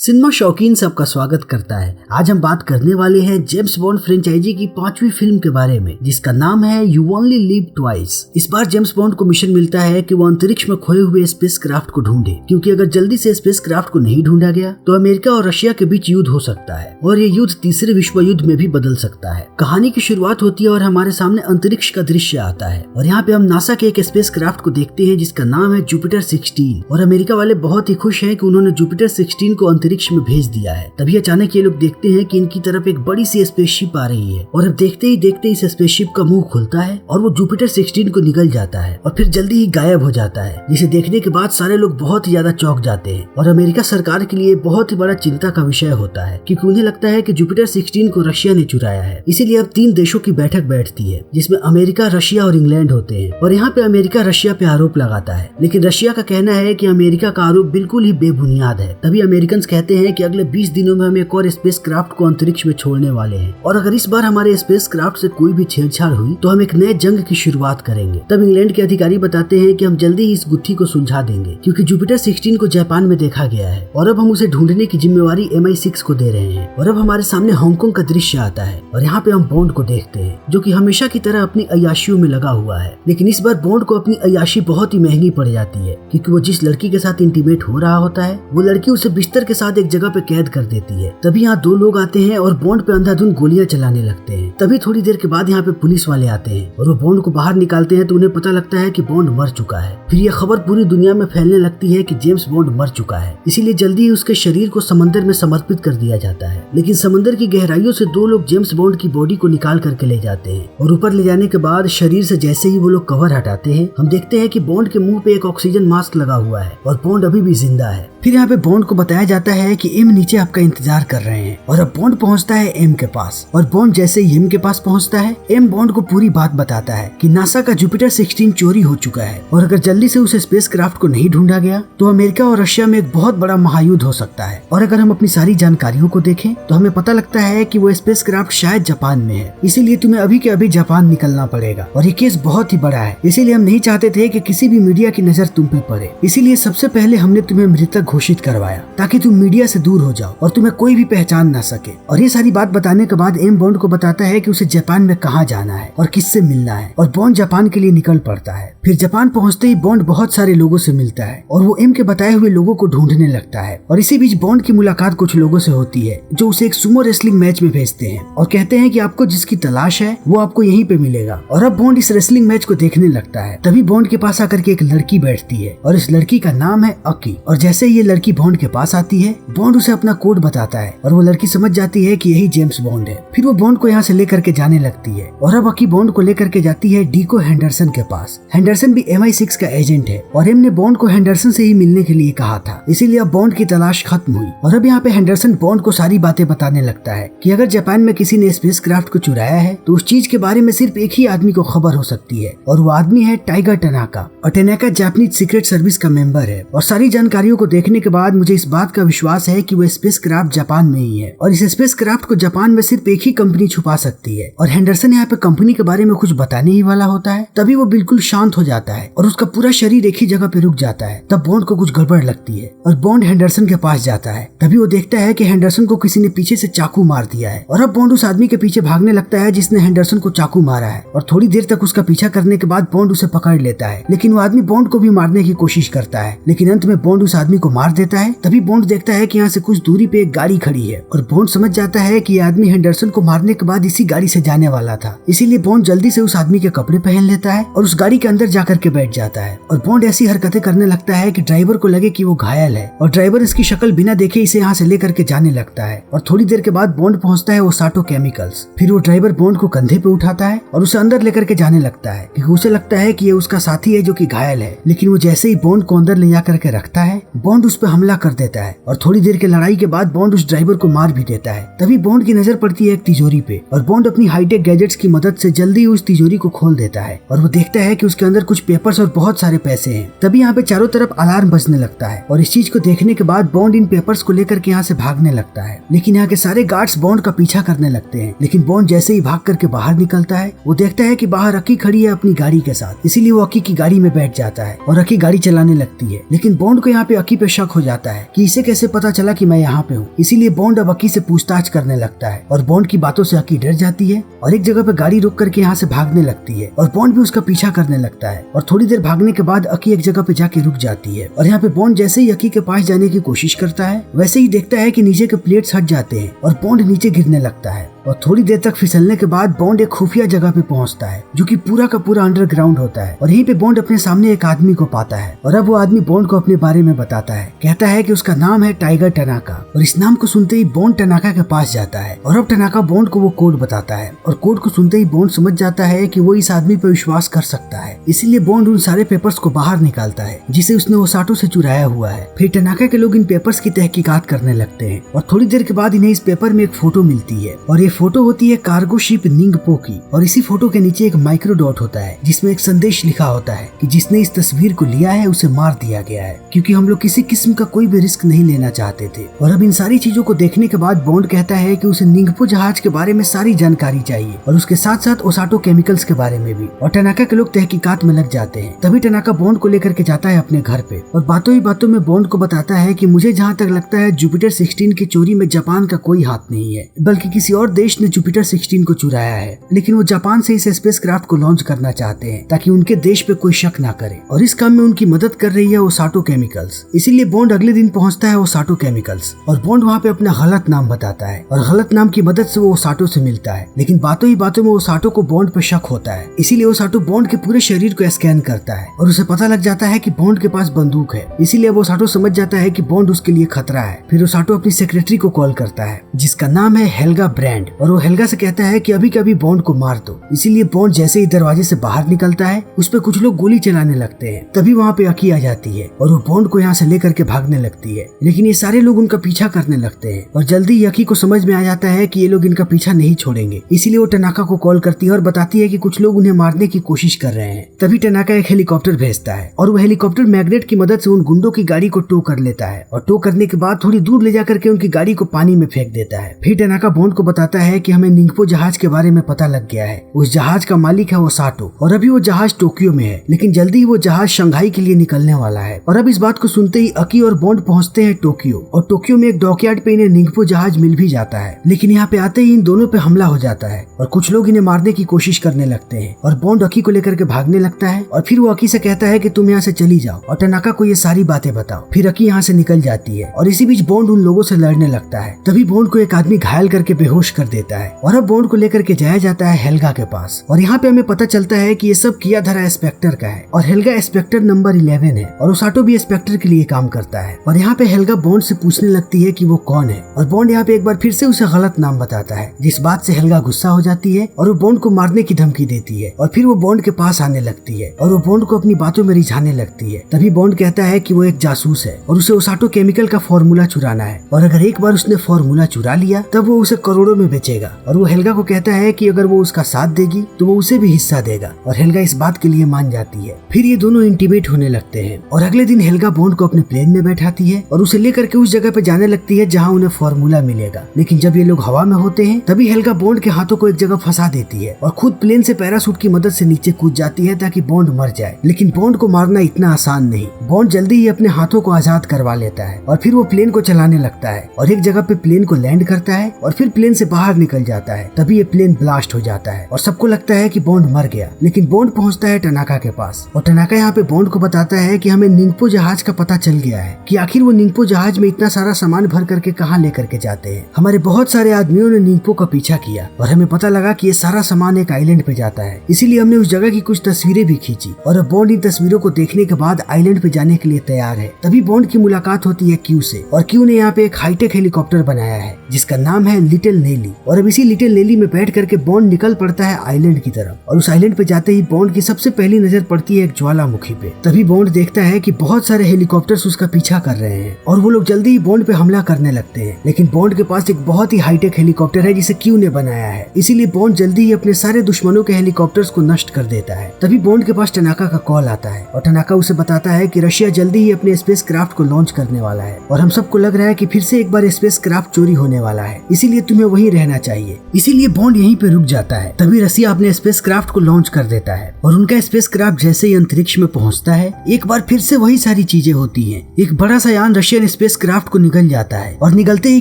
Cinema शौकीन सबका स्वागत करता है। आज हम बात करने वाले हैं जेम्स बॉन्ड फ्रेंचाइजी की 5वीं फिल्म के बारे में, जिसका नाम है यू ओनली लिव ट्वाइस। इस बार जेम्स बॉन्ड को मिशन मिलता है कि वो अंतरिक्ष में खोए हुए स्पेस क्राफ्ट को ढूंढे, क्योंकि अगर जल्दी से स्पेस क्राफ्ट को नहीं ढूंढा गया तो अमेरिका और रशिया के बीच युद्ध हो सकता है और ये युद्ध तीसरे विश्व युद्ध में भी बदल सकता है। कहानी की शुरुआत होती है और हमारे सामने अंतरिक्ष का दृश्य आता है और यहाँ पे हम नासा के एक स्पेस क्राफ्ट को देखते हैं जिसका नाम है जुपिटर 16। और अमेरिका वाले बहुत ही खुश हैं कि उन्होंने जुपिटर 16 को अंतरिक्ष में भेज दिया है। तभी अचानक ये लोग देखते हैं कि इनकी तरफ एक बड़ी सी स्पेसशिप आ रही है और अब देखते ही इस स्पेसशिप का मुंह खुलता है और वो जुपिटर 16 को निगल जाता है और फिर जल्दी ही गायब हो जाता है, जिसे देखने के बाद सारे लोग बहुत ही ज्यादा चौंक जाते हैं और अमेरिका सरकार के लिए बहुत ही बड़ा चिंता का विषय होता है, क्योंकि उन्हें लगता है कि जुपिटर 16 को रशिया ने चुराया है। इसीलिए अब 3 देशों की बैठक बैठती है जिसमें अमेरिका, रशिया और इंग्लैंड होते हैं और यहाँ पे अमेरिका रशिया पे आरोप लगाता है, लेकिन रशिया का कहना है कि अमेरिका का आरोप बिल्कुल ही बेबुनियाद है। तभी अमेरिकन कहते हैं कि अगले 20 दिनों में हम एक और स्पेस क्राफ्ट को अंतरिक्ष में छोड़ने वाले हैं और अगर इस बार हमारे स्पेस क्राफ्ट से कोई भी छेड़छाड़ हुई तो हम एक नए जंग की शुरुआत करेंगे। तब इंग्लैंड के अधिकारी बताते हैं कि हम जल्दी ही इस गुत्थी को सुलझा देंगे, क्योंकि जुपिटर 16 को जापान में देखा गया है और अब हम उसे ढूंढने की जिम्मेवारी MI6 को दे रहे हैं। और अब हमारे सामने हांगकांग का दृश्य आता है और यहाँ पे हम बॉन्ड को देखते हैं जो कि हमेशा की तरह अपनी अय्याशियों में लगा हुआ है, लेकिन इस बार बॉन्ड को अपनी अय्याशी बहुत ही महंगी पड़ जाती है, क्योंकि वो जिस लड़की के साथ इंटीमेट हो रहा होता है वो लड़की उसे बिस्तर के साथ एक जगह पे कैद कर देती है। तभी यहाँ 2 लोग आते हैं और बॉन्ड पे अंधाधुंध गोलियां चलाने लगते हैं। तभी थोड़ी देर के बाद यहाँ पे पुलिस वाले आते हैं और वो बॉन्ड को बाहर निकालते हैं तो उन्हें पता लगता है कि बॉन्ड मर चुका है। फिर ये खबर पूरी दुनिया में फैलने लगती है कि जेम्स बॉन्ड मर चुका है, इसीलिए जल्दी ही उसके शरीर को समंदर में समर्पित कर दिया जाता है। लेकिन समंदर की गहराइयों से 2 लोग जेम्स बॉन्ड की बॉडी को निकाल करके ले जाते हैं और ऊपर ले जाने के बाद शरीर से जैसे ही वो लोग कवर हटाते हैं, हम देखते हैं कि बॉन्ड के मुंह पे एक ऑक्सीजन मास्क लगा हुआ है और बॉन्ड अभी भी जिंदा है। फिर यहाँ पे बॉन्ड को बताया जाता है कि एम नीचे आपका इंतजार कर रहे हैं और अब बॉन्ड पहुंचता है एम के पास और बॉन्ड जैसे ही एम के पास पहुंचता है, एम बॉन्ड को पूरी बात बताता है कि नासा का जुपिटर 16 चोरी हो चुका है और अगर जल्दी से उस स्पेस क्राफ्ट को नहीं ढूंढा गया तो अमेरिका और रशिया में एक बहुत बड़ा महायुद्ध हो सकता है। और अगर हम अपनी सारी जानकारियों को देखें तो हमें पता लगता है कि वो स्पेस क्राफ्ट शायद जापान में है, इसीलिए तुम्हें अभी के अभी जापान निकलना पड़ेगा और ये केस बहुत ही बड़ा है, इसीलिए हम नहीं चाहते थे कि किसी भी मीडिया की नजर तुम पे पड़े, इसीलिए सबसे पहले हमने तुम्हें मृतक घोषित करवाया ताकि तुम मीडिया से दूर हो जाओ और तुम्हें कोई भी पहचान ना सके। और ये सारी बात बताने के बाद एम बॉन्ड को बताता है कि उसे जापान में कहाँ जाना है और किससे मिलना है और बॉन्ड जापान के लिए निकल पड़ता है। फिर जापान पहुंचते ही बॉन्ड बहुत सारे लोगों से मिलता है और वो एम के बताए हुए लोगों को ढूंढने लगता है और इसी बीच बॉन्ड की मुलाकात कुछ लोगों से होती है जो उसे एक सुमो रेसलिंग मैच में भेजते हैं और कहते हैं कि आपको जिसकी तलाश है वो आपको यहीं पे मिलेगा। और अब बॉन्ड इस रेसलिंग मैच को देखने लगता है। तभी बॉन्ड के पास आकर के एक लड़की बैठती है और इस लड़की का नाम है अकी और जैसे ही ये लड़की बॉन्ड के पास आती है, बॉन्ड उसे अपना कोड बताता है और वो लड़की समझ जाती है कि यही जेम्स बॉन्ड है। फिर वो बॉन्ड को यहाँ से लेकर के जाने लगती है और अब अकी बॉन्ड को लेकर के जाती है डीको हेंडरसन के पास। हेंडरसन भी MI6 का एजेंट है और एम ने बॉन्ड को हेंडरसन से ही मिलने के लिए कहा था, इसीलिए अब बॉन्ड की तलाश खत्म हुई। और अब यहाँ पे हेंडरसन बॉन्ड को सारी बातें बताने लगता है कि अगर जापान में किसी ने स्पेस क्राफ्ट को चुराया है तो उस चीज के बारे में सिर्फ एक ही आदमी को खबर हो सकती है और वो आदमी है टाइगर टनाका। और टनाका जापानीज सीक्रेट सर्विस का मेंबर है और सारी जानकारियों को देखने के बाद मुझे इस बात का विश्वास है कि वो स्पेस क्राफ्ट जापान में ही है और इस स्पेस क्राफ्ट को जापान में सिर्फ एक ही कंपनी छुपा सकती है। और हेंडरसन यहाँ पे कंपनी के बारे में कुछ बताने ही वाला होता है, तभी वो बिल्कुल शांत हो जाता है और उसका पूरा शरीर एक ही जगह पे रुक जाता है। तब बॉन्ड को कुछ गड़बड़ लगती है और बॉन्ड हेंडरसन के पास जाता है। तभी वो देखता है कि हेंडरसन को किसी ने पीछे से चाकू मार दिया है और अब बॉन्ड उस आदमी के पीछे भागने लगता है जिसने हेंडरसन को चाकू मारा है और थोड़ी देर तक उसका पीछा करने के बाद बॉन्ड उसे पकड़ लेता है, लेकिन वो आदमी बॉन्ड को भी मारने की कोशिश करता है, लेकिन अंत में बॉन्ड उस आदमी को मार देता है। तभी बॉन्ड देखता है कि यहाँ से कुछ दूरी पे एक गाड़ी खड़ी है और बॉन्ड समझ जाता है कि ये आदमी हेंडरसन को मारने के बाद इसी गाड़ी से जाने वाला था, इसीलिए बॉन्ड जल्दी से उस आदमी के कपड़े पहन लेता है और उस गाड़ी के अंदर जाकर के बैठ जाता है। और बॉन्ड ऐसी हरकतें करने लगता है कि ड्राइवर को लगे कि वो घायल है और ड्राइवर इसकी शक्ल बिना देखे इसे यहाँ से लेकर के जाने लगता है। और थोड़ी देर के बाद बॉन्ड पहुंचता है ओसाटो केमिकल्स। फिर वो ड्राइवर बॉन्ड को कंधे पे उठाता है और उसे अंदर लेकर के जाने लगता है क्योंकि उसे लगता है कि ये उसका साथी है जो कि घायल है, लेकिन वो जैसे ही बॉन्ड को अंदर ले जा करके रखता है, बॉन्ड उस पर हमला कर देता है और थोड़ी देर की लड़ाई के बाद बॉन्ड उस ड्राइवर को मार भी देता है। तभी बॉन्ड की नजर पड़ती है एक तिजोरी पे और बॉन्ड अपनी हाईटेक गैजेट्स की मदद से जल्दी उस तिजोरी को खोल देता है और वो देखता है कि उसके अंदर कुछ पेपर्स और बहुत सारे पैसे हैं। तभी यहाँ पे चारों तरफ अलार्म बजने लगता है और इस चीज को देखने के बाद बॉन्ड इन पेपर्स को लेकर के यहाँ से भागने लगता है, लेकिन यहाँ के सारे गार्ड्स बॉन्ड का पीछा करने लगते हैं। लेकिन बॉन्ड जैसे ही भाग करके बाहर निकलता है, वो देखता है कि बाहर अकी खड़ी है अपनी गाड़ी के साथ, इसीलिए वो अकी की गाड़ी में बैठ जाता है और अकी गाड़ी चलाने लगती है। लेकिन बॉन्ड को यहाँ पे अकी पे शक हो जाता है कि इसे कैसे पता चला कि मैं यहाँ पे हूँ। इसीलिए बॉन्ड अब अकी से पूछताछ करने लगता है और बॉन्ड की बातों से अकी डर जाती है और एक जगह पे गाड़ी रोक करके यहाँ से भागने लगती है और बॉन्ड भी उसका पीछा करने लगता है। और थोड़ी देर भागने के बाद अकी एक जगह पे जाके रुक जाती है और यहाँ पे बॉन्ड जैसे ही अकी के पास जाने की कोशिश करता है वैसे ही देखता है कि नीचे के प्लेट्स हट जाते हैं और बॉन्ड नीचे गिरने लगता है। और थोड़ी देर तक फिसलने के बाद बॉन्ड एक खुफिया जगह पे पहुंचता है जो कि पूरा का पूरा अंडरग्राउंड होता है और यहीं पे बॉन्ड अपने सामने एक आदमी को पाता है और अब वो आदमी बॉन्ड को अपने बारे में बताता है। कहता है कि उसका नाम है टाइगर टनाका और इस नाम को सुनते ही बॉन्ड टनाका के पास जाता है और अब टनाका बॉन्ड को वो कोड बताता है और कोड को सुनते ही बॉन्ड समझ जाता है कि वो इस आदमी पर विश्वास कर सकता है। इसीलिए बॉन्ड उन सारे पेपर्स को बाहर निकालता है जिसे उसने ओसाटो से चुराया हुआ है। फिर टनाका के लोग इन पेपर्स की तहकीकात करने लगते हैं और थोड़ी देर के बाद इन्हें इस पेपर में एक फोटो मिलती है और ये फोटो होती है कार्गो शिप निंगपो की और इसी फोटो के नीचे एक माइक्रो डॉट होता है जिसमें एक संदेश लिखा होता है कि जिसने इस तस्वीर को लिया है उसे मार दिया गया है क्योंकि हम लोग किसी किस्म का कोई भी रिस्क नहीं लेना चाहते थे। और अब इन सारी चीजों को देखने के बाद बॉन्ड कहता है कि उसे निंगपो जहाज के बारे में सारी जानकारी चाहिए और उसके साथ साथ ओसाटो केमिकल्स के बारे में भी। और टनाका के लोग तहकीकात में लग जाते हैं। तभी टनाका बॉन्ड को लेकर के जाता है अपने घर पे और बातों ही बातों में बॉन्ड को बताता है कि मुझे जहाँ तक लगता है जुपिटर 16 की चोरी में जापान का कोई हाथ नहीं है बल्कि किसी और देश ने जुपिटर 16 को चुराया है, लेकिन वो जापान से इस स्पेसक्राफ्ट को लॉन्च करना चाहते हैं ताकि उनके देश पे कोई शक ना करे और इस काम में उनकी मदद कर रही है ओसाटो केमिकल्स। इसीलिए बॉन्ड अगले दिन पहुंचता है ओसाटो केमिकल्स और बॉन्ड वहाँ पे अपना गलत नाम बताता है और गलत नाम की मदद से वो ओसाटो से मिलता है। लेकिन बातों ही बातों में ओसाटो को बॉन्ड पे शक होता है, इसीलिए ओसाटो बॉन्ड के पूरे शरीर को स्कैन करता है और उसे पता लग जाता है कि बॉन्ड के पास बंदूक है। इसीलिए वो ओसाटो समझ जाता है कि बॉन्ड उसके लिए खतरा है। फिर ओसाटो अपनी सेक्रेटरी को कॉल करता है जिसका नाम है हेल्गा ब्रांड और वो हेल्गा से कहता है कि अभी कभी बॉन्ड को मार दो। इसीलिए बॉन्ड जैसे ही दरवाजे से बाहर निकलता है उस पे कुछ लोग गोली चलाने लगते हैं। तभी वहाँ पे अकी आ जाती है और वो बॉन्ड को यहाँ से लेकर के भागने लगती है, लेकिन ये सारे लोग उनका पीछा करने लगते हैं और जल्दी ही अकी को समझ में आ जाता है कि ये लोग इनका पीछा नहीं छोड़ेंगे। इसीलिए वो टनाका को कॉल करती है और बताती है कि कुछ लोग उन्हें मारने की कोशिश कर रहे हैं। तभी टनाका एक हेलीकॉप्टर भेजता है और वो हेलीकॉप्टर मैग्नेट की मदद से उन गुंडों की गाड़ी को टो कर लेता है और टो करने के बाद थोड़ी दूर ले जाकर के उनकी गाड़ी को पानी में फेंक देता है। फिर टनाका बॉन्ड को बताता है कि हमें निंगपो जहाज के बारे में पता लग गया है। उस जहाज का मालिक है ओसाटो और अभी वो जहाज टोक्यो में है, लेकिन जल्दी ही वो जहाज शंघाई के लिए निकलने वाला है। और अब इस बात को सुनते ही अकी और बॉन्ड पहुंचते हैं टोक्यो और टोक्यो में एक डॉकयार्ड पे इन्हें निंगपो जहाज मिल भी जाता है। लेकिन यहाँ पे आते ही इन दोनों पे हमला हो जाता है और कुछ लोग इन्हें मारने की कोशिश करने लगते हैं और बॉन्ड अकी को लेकर के भागने लगता है और फिर वो अकी से कहता है कि तुम यहाँ से चली जाओ और टनाका को ये सारी बातें बताओ। फिर अकी यहाँ से निकल जाती है और इसी बीच बॉन्ड उन लोगों से लड़ने लगता है। तभी बॉन्ड को एक आदमी घायल करके बेहोश कर देता है और अब बॉन्ड को लेकर के जाया जाता है हेल्गा के पास और यहाँ पे हमें पता चलता है कि ये सब किया धरा इंस्पेक्टर का है और हेल्गा इंस्पेक्टर नंबर 11 है और ओसाटो भी इंस्पेक्टर के लिए काम करता है। और यहाँ पे हेल्गा बॉन्ड से पूछने लगती है कि वो कौन है और बॉन्ड यहाँ पे एक बार फिर से उसे गलत नाम बताता है, जिस बात से हेल्गा गुस्सा हो जाती है और वो बॉन्ड को मारने की धमकी देती है और फिर वो बॉन्ड के पास आने लगती है और वो बॉन्ड को अपनी बातों में रिझाने लगती है। तभी बॉन्ड कहता है कि वो एक जासूस है और उसे ओसाटो केमिकल का फॉर्मूला चुराना है और अगर एक बार उसने फॉर्मूला चुरा लिया तब वो उसे करोड़ों में बेचेगा। और वो हेल्गा को कहता है कि अगर वो उसका साथ देगी तो वो उसे भी हिस्सा देगा और हेल्गा इस बात के लिए मान जाती है। फिर ये दोनों इंटीमेट होने लगते हैं और अगले दिन हेल्गा बॉन्ड को अपने प्लेन में बैठाती है और उसे लेकर के उस जगह पे जाने लगती है जहाँ उन्हें फॉर्मूला मिलेगा। लेकिन जब ये लोग हवा में होते हैं तभी हेल्गा बॉन्ड के हाथों को एक जगह फंसा देती है और खुद प्लेन से पैराशूट की मदद से नीचे कूद जाती है ताकि बॉन्ड मर जाए। लेकिन बॉन्ड को मारना इतना आसान नहीं। बॉन्ड जल्दी ही अपने हाथों को आजाद करवा लेता है और फिर वो प्लेन को चलाने लगता है और एक जगह पे प्लेन को लैंड करता है और फिर प्लेन से बाहर निकल जाता है। तभी ये प्लेन ब्लास्ट हो जाता है और सबको लगता है कि बॉन्ड मर गया। लेकिन बॉन्ड पहुंचता है टनाका के पास और टनाका यहाँ पे बॉन्ड को बताता है कि हमें निंगपो जहाज का पता चल गया है कि आखिर वो निंगपो जहाज में इतना सारा सामान भर करके कहाँ लेकर के जाते हैं। हमारे बहुत सारे आदमियों ने निंगपो का पीछा किया और हमें पता लगा कि ये सारा सामान एक आइलैंड पे जाता है, इसीलिए हमने उस जगह की कुछ तस्वीरें भी खींची और अब बॉन्ड इन तस्वीरों को देखने के बाद आइलैंड पे जाने के लिए तैयार है। तभी बॉन्ड की मुलाकात होती है क्यू से और क्यू ने यहाँ पे एक हाईटेक हेलीकॉप्टर बनाया है जिसका नाम है लिटिल नेली और अब इसी लिटिल नेली में बैठ करके बॉन्ड निकल पड़ता है आइलैंड की तरफ और उस आइलैंड पे जाते ही बॉन्ड की सबसे पहली नजर पड़ती है एक ज्वालामुखी पे। तभी बॉन्ड देखता है कि बहुत सारे हेलीकॉप्टर्स उसका पीछा कर रहे हैं और वो लोग जल्दी ही बॉन्ड पे हमला करने लगते हैं। लेकिन बॉन्ड के पास एक बहुत ही हाईटेक हेलीकॉप्टर है जिसे क्यू ने बनाया है, इसीलिए बॉन्ड जल्दी ही अपने सारे दुश्मनों के हेलीकॉप्टर्स को नष्ट कर देता है। तभी बॉन्ड के पास टनाका का कॉल आता है और टनाका उसे बताता है कि रशिया जल्दी ही अपने स्पेस क्राफ्ट को लॉन्च करने वाला है और हम सबको लग रहा है कि फिर से एक बार स्पेस क्राफ्ट चोरी होने होने वाला है, इसीलिए तुम्हें वहीं रहना चाहिए। इसीलिए बॉन्ड यहीं पे रुक जाता है। तभी रसिया अपने स्पेसक्राफ्ट को लॉन्च कर देता है और उनका स्पेसक्राफ्ट जैसे ही अंतरिक्ष में पहुंचता है, एक बार फिर से वही सारी चीजें होती हैं। एक बड़ा सा यान रशियन स्पेसक्राफ्ट को निगल जाता है और निगलते ही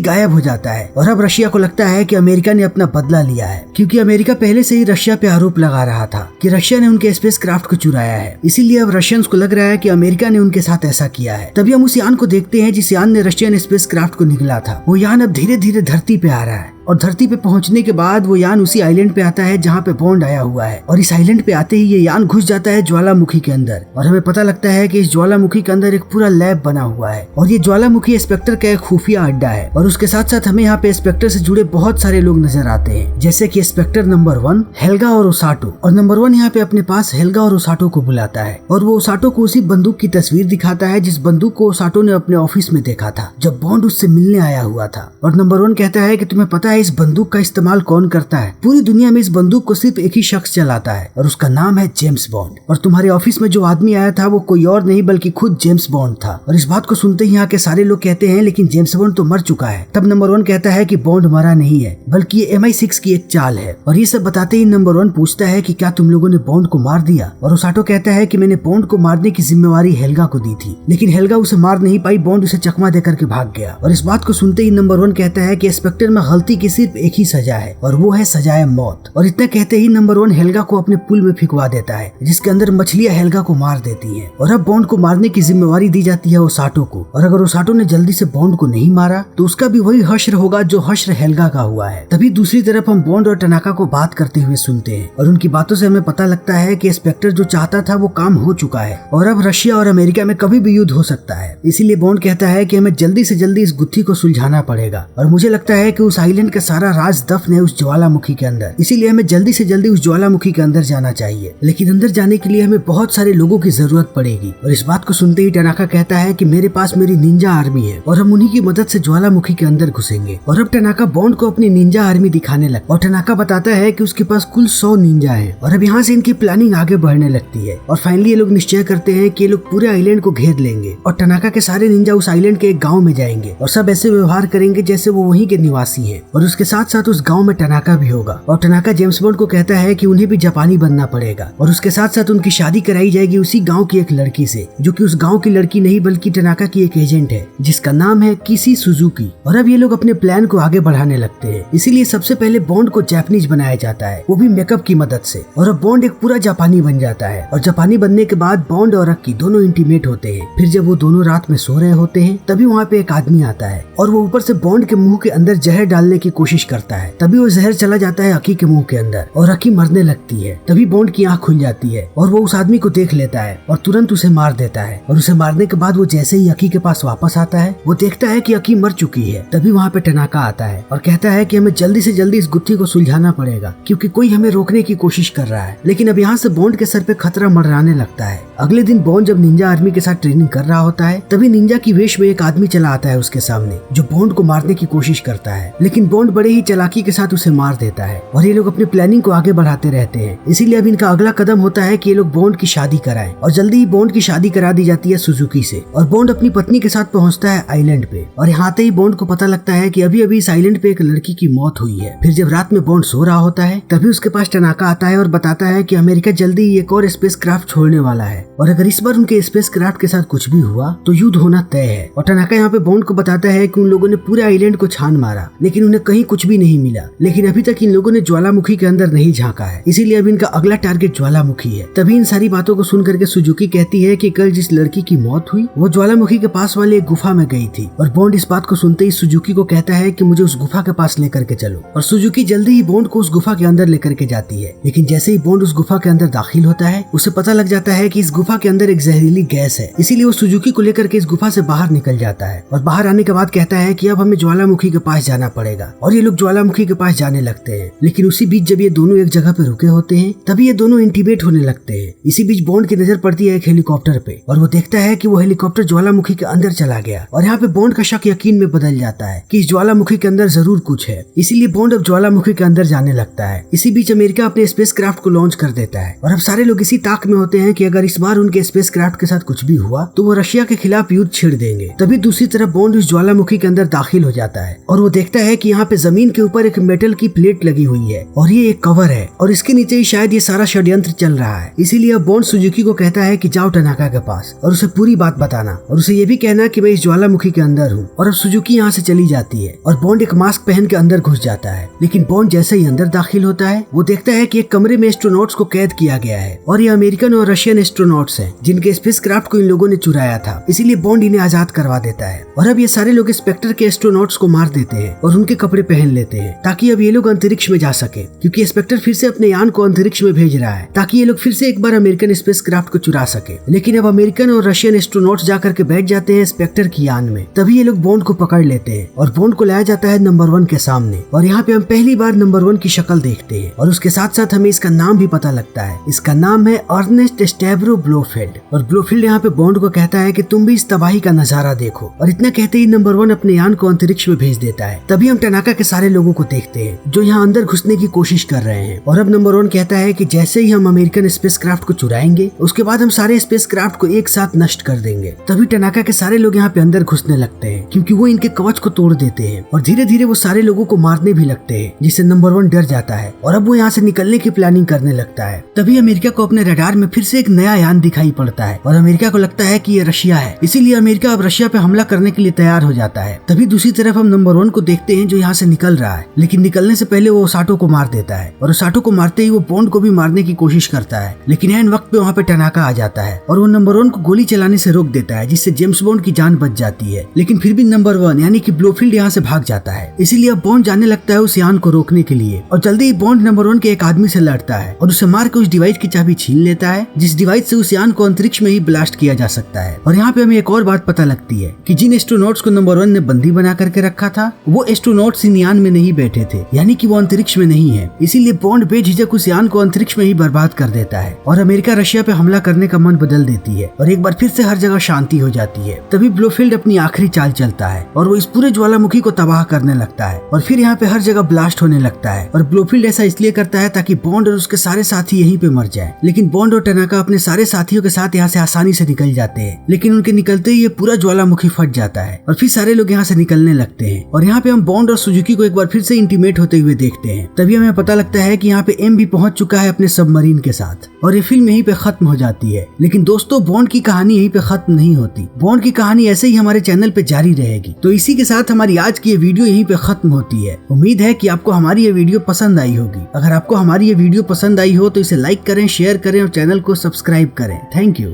गायब हो जाता है। और अब रशिया को लगता है कि अमेरिका ने अपना बदला लिया है, क्योंकि अमेरिका पहले से ही रशिया पे आरोप लगा रहा था कि रशिया ने उनके स्पेसक्राफ्ट को चुराया है। इसीलिए अब रशियंस को लग रहा है कि अमेरिका ने उनके साथ ऐसा किया है। तभी हम उस यान को देखते हैं जिस यान ने रशियन स्पेसक्राफ्ट को निगला था। वो यान अब धीरे धीरे धरती पे आ रहा है और धरती पे पहुंचने के बाद वो यान उसी आइलैंड पे आता है जहाँ पे बॉन्ड आया हुआ है। और इस आइलैंड पे आते ही ये यान घुस जाता है ज्वालामुखी के अंदर और हमें पता लगता है कि इस ज्वालामुखी के अंदर एक पूरा लैब बना हुआ है और ये ज्वालामुखी स्पेक्टर का एक खुफिया अड्डा है। और उसके साथ साथ हमें यहाँ पे स्पेक्टर से जुड़े बहुत सारे लोग नजर आते हैं, जैसे कि स्पेक्टर नंबर 1 हेल्गा और ओसाटो। और नंबर 1 यहाँ पे अपने पास हेल्गा और ओसाटो को बुलाता है और वो ओसाटो को उसी बंदूक की तस्वीर दिखाता है जिस बंदूक को ओसाटो ने अपने ऑफिस में देखा था जब बॉन्ड उससे मिलने आया हुआ था। और नंबर 1 कहता है कि तुम्हें पता है इस बंदूक का इस्तेमाल कौन करता है? पूरी दुनिया में इस बंदूक को सिर्फ एक ही शख्स चलाता है और उसका नाम है जेम्स बॉन्ड। और तुम्हारे ऑफिस में जो आदमी आया था वो कोई और नहीं बल्कि खुद जेम्स बॉन्ड था। और इस बात को सुनते ही यहाँ के सारे लोग कहते हैं लेकिन जेम्स बॉन्ड तो मर चुका है। तब नंबर 1 कहता है कि बॉन्ड मरा नहीं है बल्कि ये MI6 की एक चाल है। और ये सब बताते ही नंबर 1 पूछता है कि क्या तुम लोगों ने बॉन्ड को मार दिया? और ओसाटो कहता है कि मैंने बॉन्ड को मारने की जिम्मेवारी हेल्गा को दी थी, लेकिन हेल्गा उसे मार नहीं पाई, बॉन्ड उसे चकमा देकर के भाग गया। और इस बात को सुनते ही नंबर 1 कहता है कि स्पेक्टर में गलती की सिर्फ एक ही सजा है और वो है सजाए मौत। और इतना कहते ही नंबर 1 हेल्गा को अपने पुल में फिकवा देता है जिसके अंदर मछलियां हेल्गा को मार देती हैं। और अब बॉन्ड को मारने की जिम्मेवारी दी जाती है ओसाटो को। और अगर ओसाटो ने जल्दी से बॉन्ड को नहीं मारा तो उसका भी वही हश्र होगा जो हश्र हेल्गा का हुआ है। तभी दूसरी तरफ हम बॉन्ड और टनाका को बात करते हुए सुनते हैं और उनकी बातों से हमें पता लगता है कि स्पेक्टर जो चाहता था वो काम हो चुका है और अब रशिया और अमेरिका में कभी भी युद्ध हो सकता है। इसीलिए बॉन्ड कहता है कि हमें जल्दी से जल्दी इस गुत्थी को सुलझाना पड़ेगा। और मुझे लगता है कि उस आइलैंड का सारा राज दफन है उस ज्वालामुखी के अंदर, इसीलिए हमें जल्दी से जल्दी उस ज्वालामुखी के अंदर जाना चाहिए। लेकिन अंदर जाने के लिए हमें बहुत सारे लोगों की जरूरत पड़ेगी। और इस बात को सुनते ही टनाका कहता है कि मेरे पास मेरी निंजा आर्मी है और हम उन्हीं की मदद से ज्वालामुखी के अंदर घुसेंगे। और अब टनाका बॉन्ड को अपनी निंजा आर्मी दिखाने लगता है और टनाका बताता है कि उसके पास कुल 100 निंजा है। और अब यहाँ से इनकी प्लानिंग आगे बढ़ने लगती है और फाइनली ये लोग निश्चय करते हैं कि ये लोग पूरे आइलैंड को घेर लेंगे और टनाका के सारे निंजा उस आइलैंड के एक गाँव में जाएंगे और सब ऐसे व्यवहार करेंगे जैसे वो वहीं के निवासी है। और उसके साथ साथ उस गाँव में टनाका भी होगा और टनाका जेम्स बॉन्ड को कहता है कि उन्हें भी जापानी बनना पड़ेगा और उसके साथ साथ उनकी शादी कराई जाएगी उसी गांव की एक लड़की से, जो कि उस गांव की लड़की नहीं बल्कि टनाका की एक एजेंट है जिसका नाम है किसी सुजुकी। और अब ये लोग अपने प्लान को आगे बढ़ाने लगते हैं। इसीलिए सबसे पहले बॉन्ड को जापानीज बनाया जाता है, वो भी मेकअप की मदद से। और अब बॉन्ड एक पूरा जापानी बन जाता है और जापानी बनने के बाद बॉन्ड और अक्की दोनों इंटीमेट होते हैं। फिर जब वो दोनों रात में सो रहे होते हैं तभी वहाँ पे एक आदमी आता है और वो ऊपर से बॉन्ड के मुंह के अंदर जहर डालने की कोशिश करता है। तभी वो जहर चला जाता है अक्की के मुंह के अंदर और अक्की मरने लगती है। तभी बॉन्ड की आंख खुल जाती है और वो उस आदमी को देख लेता है और तुरंत उसे मार देता है। और उसे मारने के बाद वो जैसे ही अक्की के पास वापस आता है वो देखता है कि अक्की मर चुकी है। तभी वहाँ पे टनाका आता है और कहता है कि हमें जल्दी से जल्दी इस गुत्थी को सुलझाना पड़ेगा क्योंकि कोई हमें रोकने की कोशिश कर रहा है। लेकिन अब यहाँ से बॉन्ड के सर पे खतरा मंडराने लगता है। अगले दिन बॉन्ड जब निंजा आर्मी के साथ ट्रेनिंग कर रहा होता है तभी निंजा की वेश में एक आदमी चला आता है उसके सामने जो बॉन्ड को मारने की कोशिश करता है। लेकिन बॉन्ड बड़े ही चालाकी के साथ उसे मार देता है और ये लोग अपनी प्लानिंग को आगे बढ़ाते रहते हैं। इसीलिए अब इनका अगला कदम होता है कि ये लोग बॉन्ड की शादी कराएं और जल्दी ही बॉन्ड की शादी करा दी जाती है सुजुकी से। और बॉन्ड अपनी पत्नी के साथ पहुंचता है आइलैंड पे और यहाँ आते ही बॉन्ड को पता लगता है कि अभी अभी इस आइलैंड पे एक लड़की की मौत हुई है। फिर जब रात में बॉन्ड सो रहा होता है तभी उसके पास टनाका आता है और बताता है कि अमेरिका जल्दी ही एक और स्पेस क्राफ्ट छोड़ने वाला है और अगर इस बार उनके स्पेस क्राफ्ट के साथ कुछ भी हुआ तो युद्ध होना तय है। और टनाका यहाँ पे बॉन्ड को बताता है कि उन लोगों ने पूरे आइलैंड को छान मारा लेकिन उन्हें कहीं कुछ भी नहीं मिला। लेकिन अभी तक इन लोगों ने ज्वालामुखी के अंदर नहीं झांका है, इसीलिए अब इनका अगला टारगेट ज्वालामुखी है। तभी इन सारी बातों को सुन करके सुजुकी कहती है कि कल जिस लड़की की मौत हुई वो ज्वालामुखी के पास वाले एक गुफा में गई थी। और बॉन्ड इस बात को सुनते ही सुजुकी को कहता है कि मुझे उस गुफा के पास लेकर के चलो। और सुजुकी जल्दी ही बॉन्ड को उस गुफा के अंदर लेकर के जाती है। लेकिन जैसे ही बॉन्ड उस गुफा के अंदर दाखिल होता है उसे पता लग जाता है कि इस गुफा के अंदर एक जहरीली गैस है, इसीलिए वो सुजुकी को लेकर के इस गुफा से बाहर निकल जाता है। और बाहर आने के बाद कहता है कि अब हमें ज्वालामुखी के पास जाना पड़ेगा और ये लोग ज्वालामुखी के पास जाने लगते हैं। लेकिन उसी बीच जब ये दोनों एक जगह पे रुके होते हैं तभी ये दोनों इंटीमेट होने लगते हैं। इसी बीच बॉन्ड की नजर पड़ती है एक हेलीकॉप्टर पे और वो देखता है कि वो हेलीकॉप्टर ज्वालामुखी के अंदर चला गया। और यहाँ पे बॉन्ड का शक यकीन में बदल जाता है कि इस ज्वालामुखी के अंदर जरूर कुछ है। इसीलिए बॉन्ड अब ज्वालामुखी के अंदर जाने लगता है। इसी बीच अमेरिका अपने स्पेसक्राफ्ट को लॉन्च कर देता है और अब सारे लोग इसी ताक में होते हैं कि अगर इस बार उनके स्पेसक्राफ्ट के साथ कुछ भी हुआ तो वो रशिया के खिलाफ युद्ध छेड़ देंगे। तभी दूसरी तरफ बॉन्ड उस ज्वालामुखी के अंदर दाखिल हो जाता है और वो देखता है कि यहाँ पे जमीन के ऊपर एक मेटल की प्लेट लगी हुई है और ये एक कवर है और इसके नीचे ही शायद ये सारा षड्यंत्र चल रहा है। इसीलिए अब बॉन्ड सुजुकी को कहता है कि जाओ टनाका के पास और उसे पूरी बात बताना और उसे ये भी कहना कि मैं इस ज्वालामुखी के अंदर हूँ। और अब सुजुकी यहाँ से चली जाती है और बॉन्ड एक मास्क पहन के अंदर घुस जाता है। लेकिन बॉन्ड जैसे ही अंदर दाखिल होता है वो देखता है कि एक कमरे में एस्ट्रोनॉट्स को कैद किया गया है और ये अमेरिकन और रशियन एस्ट्रोनॉट्स हैं जिनके स्पेसक्राफ्ट को इन लोगों ने चुराया था। इसीलिए बॉन्ड इन्हें आजाद करवा देता है और अब ये सारे लोग स्पेक्टर के एस्ट्रोनॉट्स को मार देते हैं और उनके कपड़े पहन लेते हैं ताकि अब ये लोग अंतरिक्ष में जा सके, क्योंकि स्पेक्टर फिर से अपने यान को अंतरिक्ष में भेज रहा है ताकि ये लोग फिर से एक बार अमेरिकन स्पेसक्राफ्ट को चुरा सके। लेकिन अब अमेरिकन और रशियन एस्ट्रोनॉट्स जाकर के बैठ जाते हैं स्पेक्टर की यान में। तभी ये लोग बॉन्ड को पकड़ लेते हैं और बॉन्ड को लाया जाता है नंबर 1 के सामने और यहाँ पे हम पहली बार नंबर 1 की शक्ल देखते हैं और उसके साथ साथ हमें इसका नाम भी पता लगता है। इसका नाम है अर्नेस्ट स्टेवरो ब्लोफील्ड और ब्लोफील्ड यहाँ पे बॉन्ड को कहता है कि तुम भी इस तबाही का नजारा देखो और इतना कहते ही नंबर 1 अपने यान को अंतरिक्ष में भेज देता है। तभी हम टनाका के सारे लोगों को देखते हैं जो यहाँ अंदर घुसने की कोशिश कर रहे हैं और अब नंबर 1 कहता है कि जैसे ही हम अमेरिकन स्पेसक्राफ्ट को चुराएंगे उसके बाद हम सारे स्पेसक्राफ्ट को एक साथ नष्ट कर देंगे। तभी टनाका के सारे लोग यहाँ पे अंदर घुसने लगते हैं क्योंकि वो इनके कवच को तोड़ देते हैं और धीरे धीरे वो सारे लोगों को मारने भी लगते हैं, जिससे नंबर 1 डर जाता है और अब वो यहाँ से निकलने की प्लानिंग करने लगता है। तभी अमेरिका को अपने रडार में फिर से एक नया यान दिखाई पड़ता है और अमेरिका को लगता है कि ये रशिया है, इसीलिए अमेरिका अब रशिया पे हमला करने के लिए तैयार हो जाता है। तभी दूसरी तरफ हम नंबर 1 को देखते हैं जो यहाँ से निकल रहा है, लेकिन निकलने से पहले वो ओसाटो को मार देता है और ओसाटो को मारते ही वो बॉन्ड को भी मारने की कोशिश करता है। लेकिन ऐन वक्त पे वहाँ पे टनाका आ जाता है और वो नंबर 1 को गोली चलाने से रोक देता है, जिससे जेम्स बॉन्ड की जान बच जाती है। लेकिन फिर भी नंबर 1 यानी कि ब्लोफील्ड यहाँ से भाग जाता है, इसीलिए अब बॉन्ड जाने लगता है उस यान को रोकने के लिए और जल्दी ही बॉन्ड नंबर 1 के एक आदमी से लड़ता है और उसे मार के उस डिवाइस की चाबी छीन लेता है, जिस डिवाइस से उस यान को अंतरिक्ष में ही ब्लास्ट किया जा सकता है। और यहाँ पे हमें एक और बात पता लगती है कि जिन एस्ट्रोनॉट्स को नंबर 1 ने बंदी बना करके रखा था वो एस्ट्रोनॉट्स इन यान में नहीं बैठे थे, यानी कि वो अंतरिक्ष में नहीं है। इसीलिए बॉन्ड बेझिझक उस यान को अंतरिक्ष में ही बर्बाद कर देता है और अमेरिका रशिया पे हमला करने का मन बदल देती है और एक बार फिर से हर जगह शांति हो जाती है। तभी ब्लोफील्ड अपनी आखिरी चाल चलता है और वो इस पूरे ज्वालामुखी को तबाह करने लगता है और फिर यहाँ पे हर जगह ब्लास्ट होने लगता है और ब्लोफील्ड ऐसा इसलिए करता है ताकि बॉन्ड और उसके सारे साथी यहीं पे मर जाएं। लेकिन बॉन्ड और टनाका अपने सारे साथियों के साथ यहाँ से आसानी से निकल जाते हैं, लेकिन उनके निकलते ही ये पूरा ज्वालामुखी फट जाता है और फिर सारे लोग यहाँ से निकलने लगते हैं। और यहाँ पे हम बॉन्ड और सुजुकी को एक बार फिर से इंटीमेट होते हुए देखते हैं। तभी हमें पता लगता है कि यहाँ पे एम भी पहुंच चुका है अपने सबमरीन के साथ और ये फिल्म यहीं पे खत्म हो जाती है। लेकिन दोस्तों बॉन्ड की कहानी यहीं पे खत्म नहीं होती, बॉन्ड की कहानी ऐसे ही हमारे चैनल पे जारी रहेगी। तो इसी के साथ हमारी आज की ये वीडियो यहीं पे खत्म होती है। उम्मीद है कि आपको हमारी ये वीडियो पसंद आई होगी। अगर आपको हमारी ये वीडियो पसंद आई हो तो इसे लाइक करें, शेयर करें और चैनल को सब्सक्राइब करें। Thank you.